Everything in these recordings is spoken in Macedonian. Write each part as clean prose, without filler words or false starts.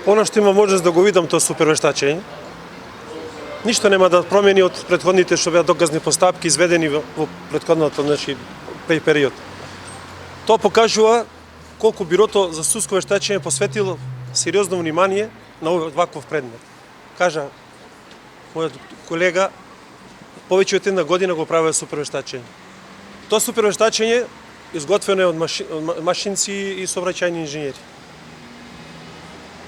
Оно што има можност да го видам тоа супервештачење, ништо нема да промени од претходните што беа доказни постапки изведени во претходното период. Тоа покажува колку бирото за судско вештачење посветило сериозно внимание на ваков предмет. Кажа мојот колега, повеќе од една година го правеа супервештачење. Тоа супервештачење изготвено е од машинци и сообраќајни инженери.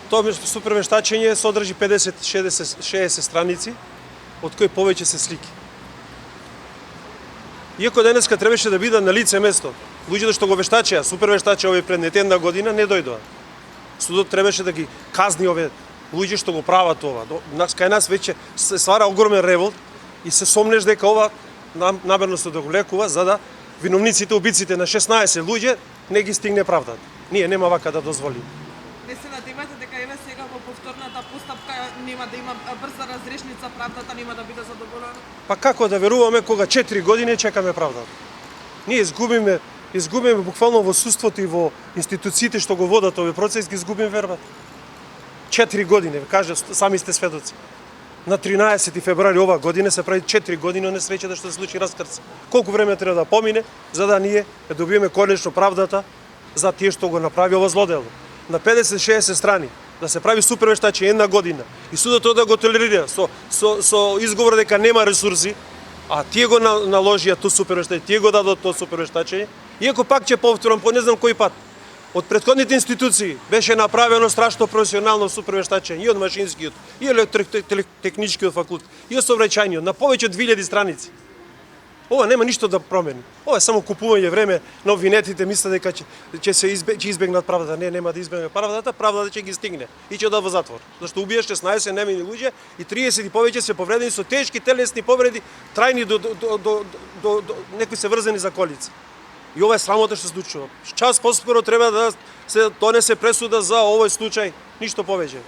Тоа супервештачење содржи 50-60 страници, од кои повеќе се слики. Иако денеска требаше да биде на лице место, луѓето што го вештачеа, супервештачеа овој предмет една година не дојдоа. Судот требаше да ги казни овие луѓе што го прават ова. Кај нас веќе се ствара огромен револт и се сомнеш дека ова намерно се да го лекува за да виновниците, убиците на 16 луѓе не ги стигне правдата. Ние нема вака да дозволиме. Не се надевате дека еве сега во повторната постапка нема да има брза разрешница, правдата нема да биде задоволена? Па како да веруваме кога 4 години чекаме правдата? Ние изгубиме буквално во судството и во институциите што го водат овој процес, ги изгубиме вербата. 4 години, кажа, сами сте сведоци. На 13 февруари ова година се прави 4 години од несреќата што се случи раскрц. Колку време треба да помине за да ние да добиеме конечно правдата за тие што го направи ова злодело? На 50-60 страни да се прави супервештачење една година и судот да го толерира со изговор дека нема ресурси, а тие го наложија тоа супервештачење, тие го дадат тоа супервештачење, иако пак ќе повторам по не знам кој пат. Од претходните институции беше направено страшно професионално супервештачење и од машинскиот, и електротехничкиот факултет, и од сообраќајниот, на повеќе од 2000 страници. Ова нема ништо да промени. Ова е само купување време на обвинетите, мислат дека ќе избегнат правдата. Не, нема да избегнат правдата, правдата ќе ги стигне и ќе одат во затвор. Зашто убија 16 невини луѓе и 30 и повеќе се повредени со тешки телесни повреди, трајни до некои се врзани за колица. И ова е срамота што се случува. Час поскоро треба да се донесе пресуда за овој случај, ништо повеќе.